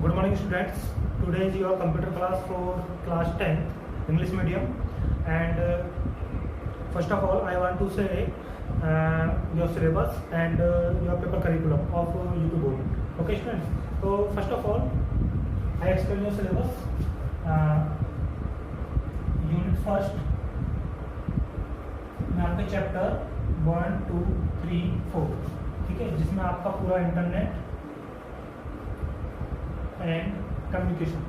Good morning, students. Today is your computer class for class 10th English medium, and first of all, I want to say your syllabus and your paper curriculum of UP board. Okay, students. So first of all, I explain your syllabus. Unit first में आपके chapter 1, 2, 3, 4, ठीक है, जिसमें आपका पूरा internet and communication,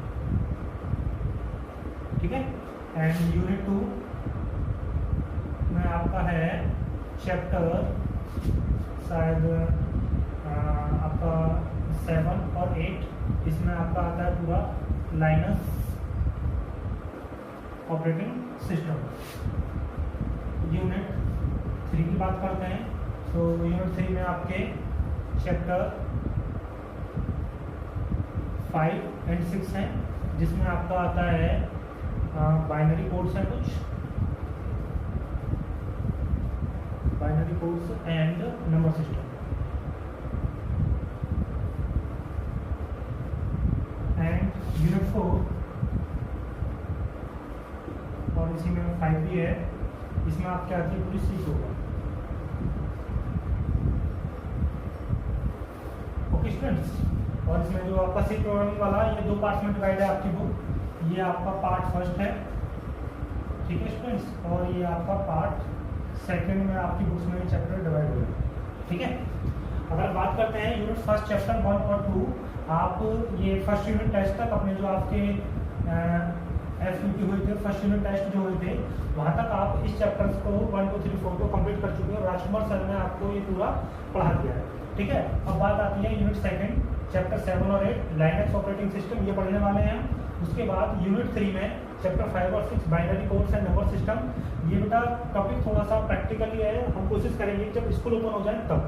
ठीक है। And unit 2 में आपका है चैप्टर शायद आपका 7 और 8, इसमें आपका आता है पूरा लाइनस ऑपरेटिंग सिस्टम। यूनिट 3 की बात करते हैं, तो यूनिट 3 में आपके चैप्टर 5 एंड 6 हैं, जिसमें आपका आता है बाइनरी कोड्स हैं, कुछ binary codes and number system. And unit 4 और इसी में 5 भी है, इसमें आप क्या आती है पूरी सीख होगा। ओके स्टूडेंट्स, और इसमें जो आपका सी प्रोग्रामिंग वाला ये 2 पार्ट्स में डिवाइड है आपकी बुक। ये आपका पार्ट फर्स्ट है, ठीक है स्टूडेंट्स, और ये आपका पार्ट सेकंड में आपकी बुक्स में चैप्टर डिवाइड हो गए, ठीक है। अगर बात करते हैं यूनिट फर्स्ट चैप्टर 1 और 2, आप ये फर्स्ट यूनिट टेस्ट तक अपने जो आपके FUP हुए थे, फर्स्ट यूनिट टेस्ट जो हुए थे, वहाँ तक आप इस चैप्टर्स को 1, 2, 3, 4 को कंप्लीट कर चुके हैं और राजकुमार सर ने आपको ये पूरा पढ़ा दिया है, ठीक है। अब बात आती है यूनिट सेकंड चैप्टर 7 और 8 लाइनक्स ऑपरेटिंग सिस्टम, ये पढ़ने वाले हैं। उसके बाद यूनिट 3 में चैप्टर 5 और 6 binary codes and number system. ये बेटा टॉपिक थोड़ा सा प्रैक्टिकली है, हम कोशिश करेंगे जब स्कूल ओपन हो जाए तब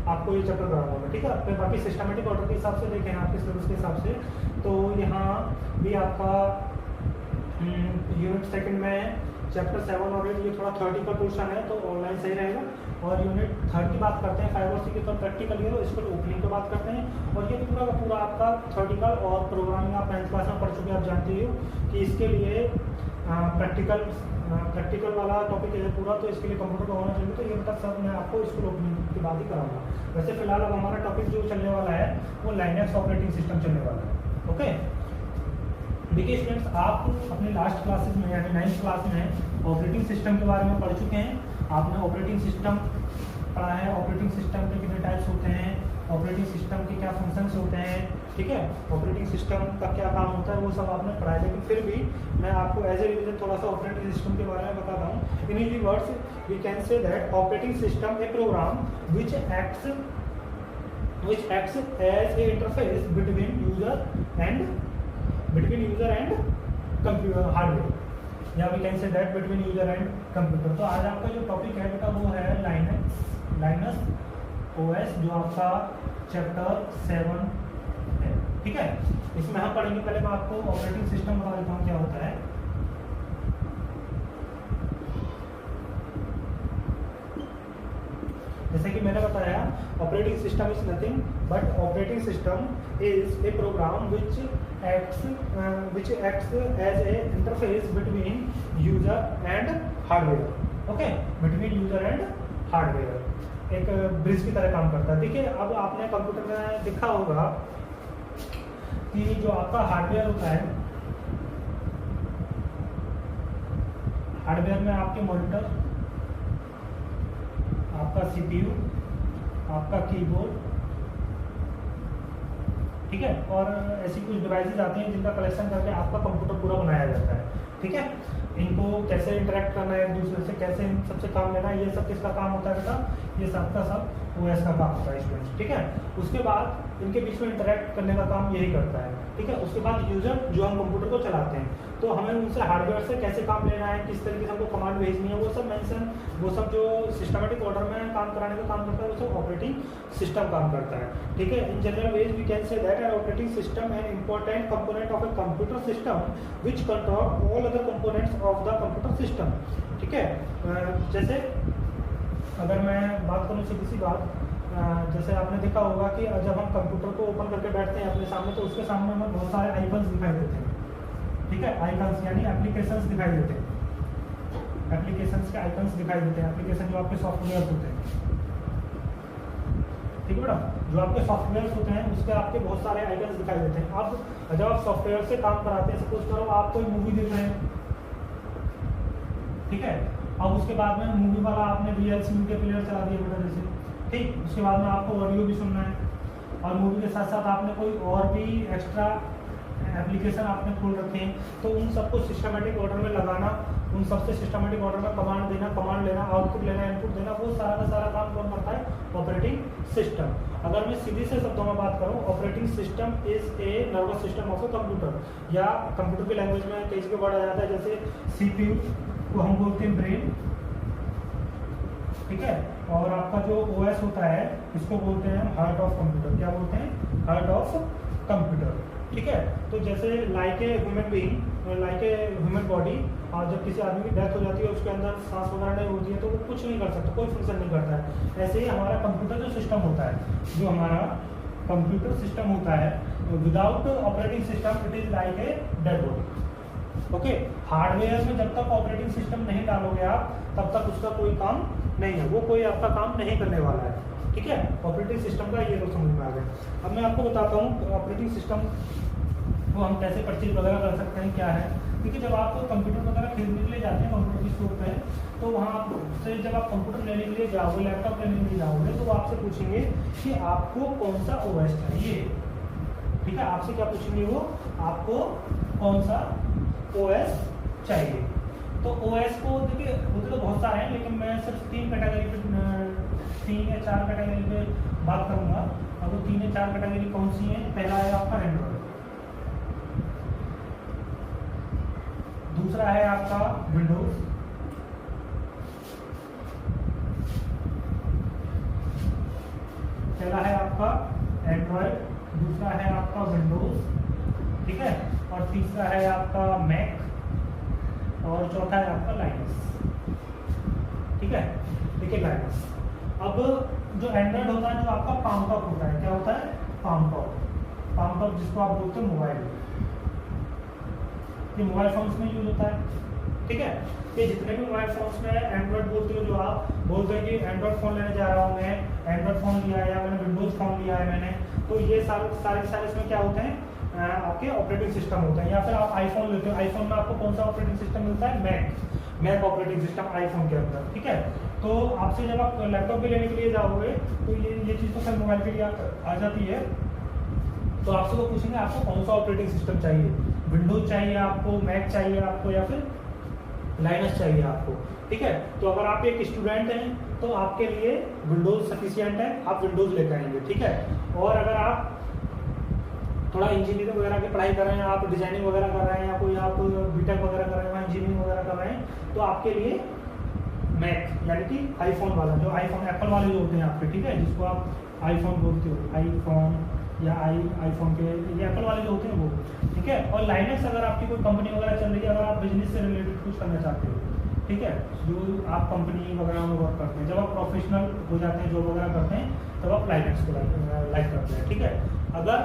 आपको ये चैप्टर कराना होगा, ठीक है। फिर बाकी सिस्टमेटिक ऑर्डर के हिसाब से देखें आपके सिलेबस के हिसाब से, तो यहाँ भी आपका यूनिट सेकंड में चैप्टर 7 और 8 ये थोड़ा थ्योरेटिकल पोर्शन है, तो ऑनलाइन सही रहेगा। और यूनिट 3 की बात करते हैं 5 और 6 की, तो प्रैक्टिकल है, इसको ओपनिंग की बात करते हैं। और ये पूरा का पूरा आपका थ्योरेटिकल और प्रोग्रामिंग आप 9th क्लास में पढ़ चुके हैं, आप जानते हो कि इसके लिए प्रैक्टिकल वाला टॉपिक है पूरा, तो इसके लिए कंप्यूटर का होना चाहिए। तो ये बेटा सब मैं आपको स्कूल ओपनिंग के बाद ही कराऊंगा। वैसे फिलहाल अब हमारा टॉपिक जो चलने वाला है वो लाइनक्स ऑपरेटिंग सिस्टम चलने वाला है, ओके। देखिए स्टूडेंट्स, आप अपने लास्ट क्लासेस में यानी 9th क्लास में ऑपरेटिंग सिस्टम के बारे में पढ़ चुके हैं। आपने ऑपरेटिंग सिस्टम पढ़ा है, ऑपरेटिंग सिस्टम के कितने टाइप्स होते हैं, ऑपरेटिंग सिस्टम के क्या फंक्शंस होते हैं, ठीक है, ऑपरेटिंग सिस्टम का क्या काम होता है, वो सब आपने पढ़ा है। लेकिन फिर भी मैं आपको एज ए रिवीजन थोड़ा सा ऑपरेटिंग सिस्टम के बारे में बताता हूँ। In easy words we can say that operating system a program which acts as a interface between user and computer hardware, या we can say that between user and computer. तो आज आपका जो टॉपिक है बेटा वो है लाइनस OS, जो आपका चैप्टर 7 है, ठीक है। इसमें हम पढ़ेंगे, पहले मैं आपको ऑपरेटिंग सिस्टम बता देता हूँ क्या होता है। जैसे कि मैंने बताया, operating system is nothing but operating system is a program which acts as a interface between user and hardware, okay, between user and hardware, एक ब्रिज की तरह काम करता है। देखिए, अब आपने कंप्यूटर में देखा होगा कि जो आपका हार्डवेयर होता है, हार्डवेयर में आपके मॉनिटर, आपका CPU, आपका कीबोर्ड, ठीक है, और ऐसी कुछ डिवाइसेस आती हैं जिनका कलेक्शन करके आपका कंप्यूटर पूरा बनाया जाता है, ठीक है। इनको कैसे इंटरेक्ट करना है एक दूसरे से, कैसे इन सबसे काम लेना है, ये सब किसका काम होता है बेटा, ये सब का सब OS का काम होता है स्टूडेंट्स, ठीक है। उसके बाद इनके बीच में इंटरेक्ट करने का काम यही करता है, ठीक है। उसके बाद यूजर जो हम कंप्यूटर को चलाते हैं, तो हमें उनसे हार्डवेयर से कैसे काम लेना है, किस तरीके से हमको कमांड भेजनी है, वो सब मेंशन, वो सब जो सिस्टमेटिक ऑर्डर में काम कराने का काम करता है, वो सब ऑपरेटिंग सिस्टम काम करता है, ठीक है। In general ways we can say that an operating system an important component of a computer system which control all other components of the computer system, ठीक है। जैसे अगर मैं बात करूँ सीधी सी बात, जैसे आपने देखा होगा कि जब हम कंप्यूटर को ओपन करके बैठते हैं अपने सामने, तो उसके सामने हमें बहुत सारे आइकन्स दिखाई देते हैं, ठीक है। आइकन्स यानी एप्लीकेशंस दिखाई देते हैं, एप्लीकेशंस के आइकन्स दिखाई देते हैं, एप्लीकेशन जो आपके सॉफ्टवेयर होते हैं, ठीक है बेटा। जो आपके सॉफ्टवेयर होते हैं उसके आपके बहुत सारे आइकन्स दिखाई देते हैं। अब जब आप सॉफ्टवेयर से काम कराते हैं, सपोज करो आप कोई मूवी देख रहे हैं, ठीक है। अब उसके बाद में मूवी वाला आपने VLC मीडिया प्लेयर चला दिया बेटा जैसे, ठीक। उसके बाद में आपको ऑडियो भी सुनना है, और मूवी के साथ साथ आपने कोई और भी एक्स्ट्रा एप्लीकेशन आपने खोल रखे हैं, तो उन सबको सिस्टमेटिक ऑर्डर में लगाना, उन सबसे सिस्टमेटिक ऑर्डर में कमांड देना, कमांड लेना, आउटपुट लेना, इनपुट देना, वो सारा का सारा काम कौन करता है? Operating system. अगर मैं सीधी से शब्दों में बात करूं, operating system is a nervous system of a computer, या कंप्यूटर की लैंग्वेज में कई जगह वर्ड आ जाता है, जैसे CPU को हम बोलते हैं ब्रेन, ठीक है। और आपका जो OS होता है इसको बोलते हैं हार्ट ऑफ कंप्यूटर। क्या बोलते हैं? हार्ट ऑफ कंप्यूटर, ठीक है। तो जैसे like a human being, like a human body, और जब किसी आदमी की डेथ हो जाती है, उसके अंदर सांस वगैरह नहीं होती है, तो वो कुछ नहीं कर सकता, कोई फंक्शन नहीं करता है। ऐसे ही हमारा कंप्यूटर जो सिस्टम होता है, जो हमारा कंप्यूटर सिस्टम होता है, without operating system it is like a dead body, okay. Hardware में जब तक ऑपरेटिंग सिस्टम नहीं डालोगे आप, तब तक उसका कोई काम नहीं है, वो कोई आपका काम नहीं करने वाला है, ठीक है। ऑपरेटिंग सिस्टम का ये तो समझ में आ गया। अब मैं आपको बताता हूँ ऑपरेटिंग सिस्टम को हम कैसे परचेज वगैरह कर सकते हैं, क्या है। क्योंकि जब आप कंप्यूटर वगैरह खरीदने के लिए जाते हैं कंप्यूटर की स्टोर पे, तो वहाँ से जब आप कंप्यूटर लेने के लिए जाओगे, लैपटॉप लेने के लिए जाओगे, तो वो आपसे पूछेंगे कि आपको कौन सा OS चाहिए, ठीक है। आपसे क्या पूछेंगे वो? आपको कौन सा OS चाहिए। तो OS को देखिए होते तो बहुत सारे हैं, लेकिन मैं सिर्फ 3 कैटेगरी पे, 3 या 4 कैटेगरी पे बात करूँगा। अब वो 3 या 4 कैटेगरी कौन सी हैं? पहला है आपका एंड्रॉयड, दूसरा है आपका विंडोज, पहला है आपका एंड्रॉयड, दूसरा है आपका विंडोज, ठीक है, और तीसरा है आपका मैक, और चौथा है आपका लाइनस, ठीक है। देखिए लाइनस, अब जो एंड्रॉयड होता है, जो आपका पाम टॉप होता है, क्या होता है? पाम टॉप, पाम टॉप जिसको आप बोलते हैं मोबाइल, ये मोबाइल फोन्स में यूज होता है, ठीक है। ये जितने भी मोबाइल फोन्स में एंड्रॉयड बोलते हो, जो आप बोलते हैं कि एंड्रॉयड फोन लेने जा रहा हूँ मैं, एंड्रॉयड फोन लिया है, या मैंने विंडोज फोन लिया है मैंने, तो ये सारे इसमें क्या होते हैं? आपके ऑपरेटिंग सिस्टम होते हैं। या फिर आप आईफोन लेते हो, आईफोन में आपको कौन सा ऑपरेटिंग सिस्टम मिलता है? मैक ऑपरेटिंग सिस्टम आईफोन के अंदर, ठीक है। तो आपसे जब आप लैपटॉप भी लेने के लिए जाओगे, तो ये चीज़ तो सर मोबाइल के लिए आ जाती है, तो आपसे वो पूछेंगे आपको कौन सा ऑपरेटिंग सिस्टम चाहिए, विंडोज चाहिए आपको, मैक चाहिए आपको, या फिर लाइनस चाहिए आपको, ठीक है। तो अगर आप एक स्टूडेंट हैं तो आपके लिए विंडोज सफिशिएंट है, आप विंडोज लेकर आएंगे, ठीक है। और अगर आप थोड़ा इंजीनियरिंग वगैरह की पढ़ाई कर रहे हैं, आप डिजाइनिंग वगैरह कर रहे हैं, या कोई आप बीटेक वगैरह कर रहे हैं, इंजीनियरिंग वगैरह कर रहे हैं, तो आपके लिए मैक यानी कि आईफोन वाला, जो आईफोन एप्पल वाले जो होते हैं आपके, ठीक है, जिसको आप आईफोन बोलते हो, आईफोन या आईफोन के, ये एप्पल वाले जो होते हैं वो, ठीक है। और लाइनक्स अगर आपकी कोई कंपनी वगैरह चल रही है, अगर आप बिजनेस से रिलेटेड कुछ करना चाहते हो, ठीक है, जो आप कंपनी वगैरह में वर्क करते हैं, जब आप प्रोफेशनल हो जाते हैं, जॉब वगैरह करते हैं, तब आप लाइनक्स को लाइक करते हैं, ठीक है। अगर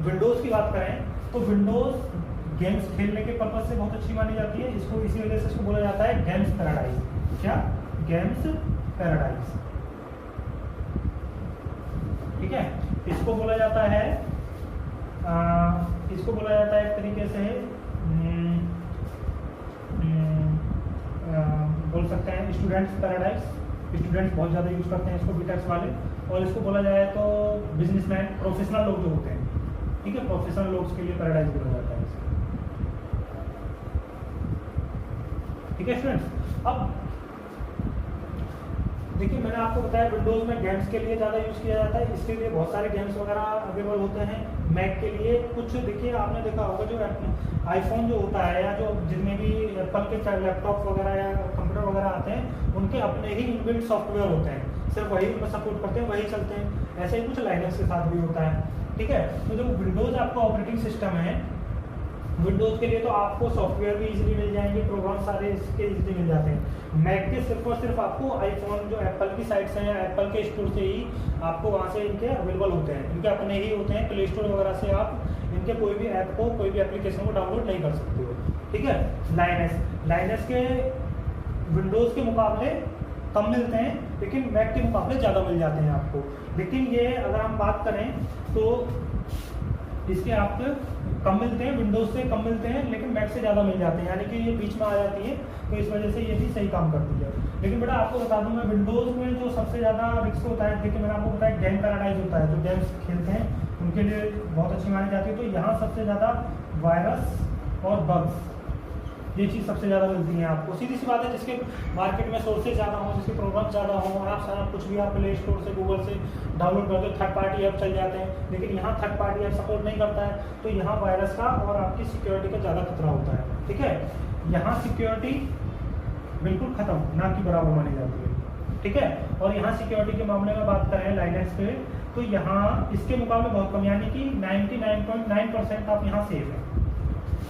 विंडोज़ की बात करें तो विंडोज़ गेम्स खेलने के पर्पज से बहुत अच्छी मानी जाती है, इसको इसी वजह से इसको बोला जाता है गेम्स पैराडाइज। क्या? गेम्स पैराडाइज, ठीक है। इसको बोला जाता है एक तरीके से बोल सकते हैं स्टूडेंट्स पैराडाइज। स्टूडेंट्स बहुत ज़्यादा यूज करते हैं इसको, बीटेक्स वाले। और इसको बोला जाए तो बिजनेसमैन, प्रोफेशनल लोग जो होते हैं, ठीक है, प्रोफेशनल लोग के लिए पैराडाइज बोला जाता है, ठीक है स्टूडेंट्स। अब देखिए मैंने आपको बताया विंडोज में गेम्स के लिए ज़्यादा यूज़ किया जाता है, इसके लिए बहुत सारे गेम्स वगैरह अवेलेबल होते हैं। मैक के लिए कुछ, देखिए आपने देखा होगा जो आईफोन जो होता है, या जो जितने भी एप्पल के लैपटॉप वगैरह या कंप्यूटर वगैरह आते हैं, उनके अपने ही इनबिल्ट सॉफ्टवेयर होते हैं, सिर्फ वही उनको सपोर्ट करते हैं, वही चलते हैं। ऐसे ही कुछ लाइनक्स के साथ भी होता है, ठीक है। तो जो विंडोज़ आपका ऑपरेटिंग सिस्टम है, विंडोज़ के लिए तो आपको सॉफ्टवेयर भी इजीली मिल जाएंगे, प्रोग्राम सारे इसके इजीली मिल जाते हैं। मैक के सिर्फ और सिर्फ आपको आईफोन जो एप्पल की साइट से या एप्पल के स्टोर से ही आपको वहाँ से इनके अवेलेबल होते हैं, इनके अपने ही होते हैं, प्ले स्टोर वगैरह से आप इनके कोई भी ऐप को, कोई भी एप्लीकेशन को डाउनलोड नहीं कर सकते हो, ठीक है। लाइनस के विंडोज़ के मुकाबले कम मिलते हैं, लेकिन मैक के मुकाबले ज़्यादा मिल जाते हैं आपको। लेकिन ये अगर हम बात करें तो इसके आपके कम मिलते हैं, विंडोज़ से कम मिलते हैं, लेकिन मैक से ज़्यादा मिल जाते हैं, यानी कि ये बीच में आ जाती है, तो इस वजह से ये भी सही काम करती है। लेकिन बेटा आपको बता दूं मैं, विंडोज़ में जो सबसे ज़्यादा रिस्क होता है, देखिए मैंने आपको बताया गेम पैराडाइज होता है, जो गेम्स खेलते हैं उनके लिए बहुत अच्छी मानी जाती है। तो यहाँ सबसे ज़्यादा वायरस और बग्स, ये चीज़ सबसे ज़्यादा मिलती है आपको। सीधी सी बात है, जिसके मार्केट में सोर्सेज ज़्यादा हो, जिसके प्रोग्राम ज़्यादा हो, आप सारा कुछ भी आप प्ले स्टोर से, गूगल से डाउनलोड करते हो, थर्ड पार्टी ऐप चल जाते हैं, लेकिन यहाँ थर्ड पार्टी ऐप सपोर्ट नहीं करता है, तो यहाँ वायरस का और आपकी सिक्योरिटी का ज़्यादा खतरा होता है, ठीक है। यहाँ सिक्योरिटी बिल्कुल ख़त्म, ना कि बराबर मानी जाती है, ठीक है। और यहाँ सिक्योरिटी के मामले में बात करें लाइनक्स पे, तो यहाँ इसके मुकाबले बहुत कम, यानी कि 99.9% आप यहाँ सेफ है।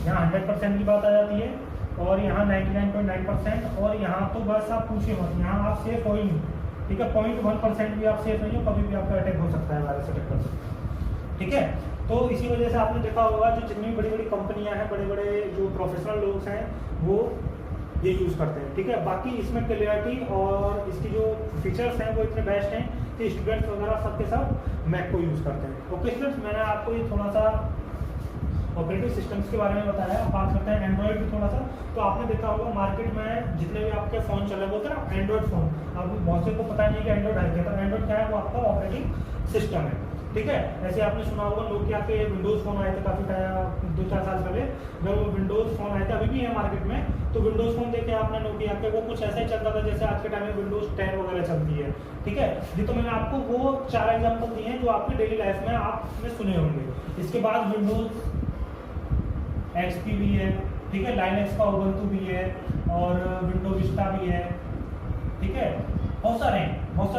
यहाँ 100% की बात आ जाती है, और यहाँ 99.9%, और यहाँ तो बस आप पूछिए मत, यहाँ आप सेफ हो ही नहीं, ठीक है। 0.1% भी आप सेफ नहीं हो, कभी भी आपका अटैक हो सकता है, वायरस अटैक कर सकता है, ठीक है। तो इसी वजह से आपने देखा होगा, जो जितनी बड़ी बड़ी कंपनियां हैं, बड़े बड़े जो प्रोफेशनल लोग हैं, वो ये यूज़ करते हैं, ठीक है। बाकी इसमें क्लियरिटी और इसकी जो फीचर्स हैं वो इतने बेस्ट हैं कि स्टूडेंट्स वगैरह सबके सब मैक को यूज़ करते हैं। ओके स्टूडेंट्स, मैंने आपको ये थोड़ा सा ऑपरेटिंग सिस्टम्स के बारे में बताया। अब बात करते हैं एंड्रॉइड की थोड़ा सा। तो आपने देखा होगा मार्केट में जितने भी आपके फ़ोन चले होते हैं ना, एंड्रॉइड फ़ोन, अब बहुत से को पता नहीं है कि एंड्रॉइड है क्या। तो एंड्रॉइड क्या है, वो आपका ऑपरेटिंग सिस्टम है, ठीक है। ऐसे आपने सुना होगा नोकिया के विंडोज़ फ़ोन आए थे काफ़ी टाइम, 2-4 साल पहले, जब वो विंडोज़ फ़ोन आए थे, अभी भी है मार्केट में। तो विंडोज़ फ़ोन देखे आपने नोकिया के, वो कुछ ऐसा ही चलता था जैसे आज के टाइम में विंडोज़ 10 वगैरह चलती है, ठीक है जी। तो मैंने आपको वो 4 एग्जाम्पल दिए हैं जो आपकी डेली लाइफ में आपने सुने होंगे। इसके बाद विंडोज़ XP भी है, ठीक है, लाइनक्स का उबंटू भी है, और विंडोज विस्टा भी है, ठीक है। बहुत सारे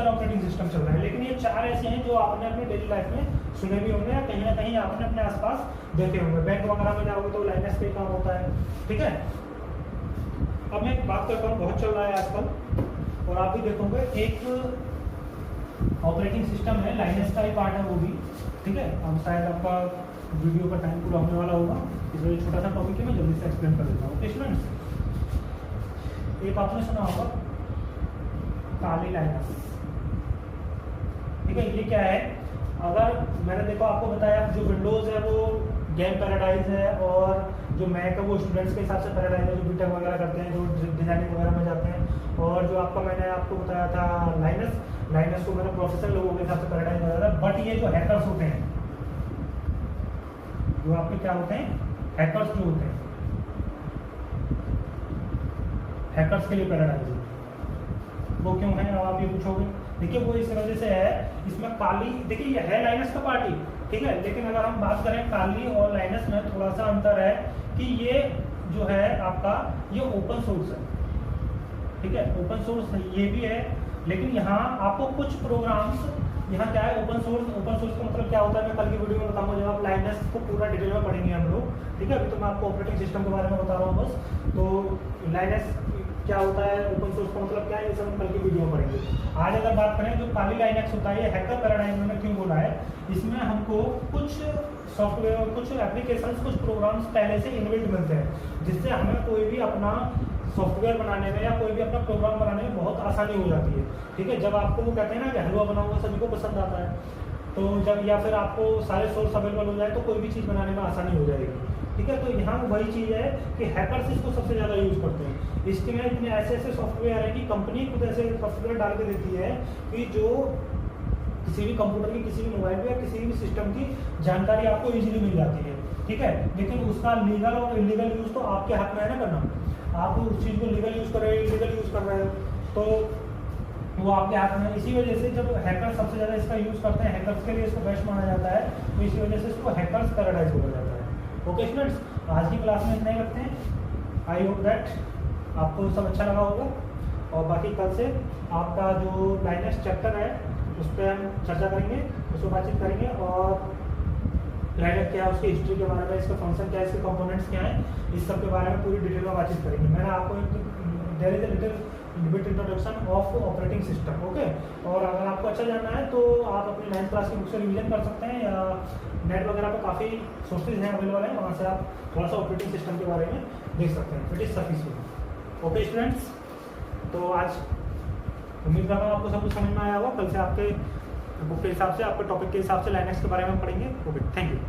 ऑपरेटिंग सिस्टम चल रहे हैं, लेकिन ये 4 ऐसे हैं जो आपने अपनी डेली लाइफ में सुने भी होंगे, या कहीं ना कहीं आपने अपने आसपास देखे होंगे। बैंक वगैरह में जाओगे तो लाइनक्स पे काम होता है, ठीक है। अब मैं एक बात करता हूँ, बहुत चल रहा है आजकल, और आप भी देखोगे, एक ऑपरेटिंग सिस्टम है, लाइनक्स का ही पार्ट है वो भी, ठीक है। अब शायद आपका वीडियो का टाइम पूरा होने वाला होगा, इसलिए छोटा सा टॉपिक है, मैं जल्दी से एक्सप्लेन कर देता हूँ। ओके स्टूडेंट्स, एक आपने सुना होगा काली लाइनक्स, ठीक है। ये क्या है, अगर मैंने देखो आपको बताया, जो विंडोज़ है वो गेम पैराडाइज है, और जो मैक है वो स्टूडेंट्स के हिसाब से पैराडाइज है, जो बीटेक वगैरह करते हैं, जो डिजाइनिंग वगैरह में जाते हैं। और जो आपका मैंने आपको बताया था लाइनक्स को मैंने प्रोफेशनल लोगों के हिसाब से पैराडाइज बताया था। बट ये जो हैकर्स होते हैं, जो आपके क्या होते हैं, हैकर्स जो होते हैं, हैकर्स के लिए पैराडाइज है। वो क्यों है, अब आप ये पूछोगे। देखिए वो इस वजह से है, इसमें काली, देखिए ये है लाइनक्स का पार्टी, ठीक है, लेकिन अगर हम बात करें काली और लाइनक्स में थोड़ा सा अंतर है कि ये जो है आपका, ये ओपन सोर्स है, ठीक है, ओपन सोर्स ये भी है। लेकिन यहाँ आपको कुछ प्रोग्राम्स, यहाँ क्या है, ओपन सोर्स का मतलब क्या होता है, मैं कल की वीडियो में बताऊंगा, जब आप लाइनक्स को पूरा डिटेल में पढ़ेंगे हम लोग, ठीक है। अभी तो मैं आपको ऑपरेटिंग सिस्टम के बारे में बता रहा हूँ बस। तो लाइनक्स क्या होता है, ओपन सोर्स का मतलब क्या है, ये सब हम कल की वीडियो में पढ़ेंगे। आज अगर बात करें, जो काली लाइनक्स होता है, ये हैकर पैराडाइज में क्यों बोला है, इसमें हमको कुछ सॉफ्टवेयर, कुछ एप्लीकेशंस, कुछ प्रोग्राम्स पहले से इनबिल्ट मिलते हैं, जिससे हमें कोई भी अपना सॉफ्टवेयर बनाने में या कोई भी अपना प्रोग्राम बनाने में बहुत आसानी हो जाती है, ठीक है। जब आपको वो कहते हैं ना कि हलवा बनाऊंगा सभी को पसंद आता है, तो जब, या फिर आपको सारे सोर्स अवेलेबल हो जाए तो कोई भी चीज़ बनाने में आसानी हो जाएगी, ठीक है। तो यहाँ वही चीज़ है कि हैकर्स इसको सबसे ज़्यादा यूज़ करते हैं। इसके में इतने ऐसे सॉफ्टवेयर है कि कंपनी खुद ऐसे सॉफ्टवेयर डाल के देती है कि जो किसी भी कंप्यूटर की, किसी भी मोबाइल पे या किसी भी सिस्टम की जानकारी आपको इजीली मिल जाती है, ठीक है। लेकिन उसका लीगल और इलीगल यूज़ तो आपके हाथ में है ना करना। आप उस चीज़ को लीगल यूज़ कर रहे हो, इलीगल यूज़ कर रहे हो, तो वो आपके हाथ में। इसी वजह से जब हैकर सबसे ज़्यादा इसका यूज़ करते हैं, हैकर्स के लिए इसको बेस्ट माना जाता है, तो इसी वजह से इसको हैकर्स पैराडाइज बोला जाता है। ओके स्टूडेंट्स, आज की क्लास में इतना ही रखते हैं। आई होप दैट आपको सब अच्छा लगा होगा, और बाकी कल से आपका जो लाइनक्स चैप्टर है उस पर हम चर्चा करेंगे, उसको बातचीत करेंगे, और लाइनक्स क्या है, उसकी हिस्ट्री के बारे में, इसका फंक्शन क्या है, इसके कंपोनेंट्स क्या है, इस सब के बारे में पूरी डिटेल में बातचीत करेंगे। मैंने आपको there is a little bit introduction of operating system, okay. और अगर आपको अच्छा जानना है तो आप अपनी 9th क्लास की बुक से रिवीजन कर सकते हैं, या नेट वगैरह पे काफ़ी सोर्सेज हैं अवेलेबल हैं, वहाँ से आप थोड़ा सा ऑपरेटिंग सिस्टम के बारे में देख सकते हैं। It is sufficient. Okay students, तो आज उम्मीद करता हूँ आपको सब कुछ समझ में आया होगा। कल से आपके बुक के हिसाब से, आपके टॉपिक के हिसाब से लाइनक्स के बारे में पढ़ेंगे। Okay, thank you.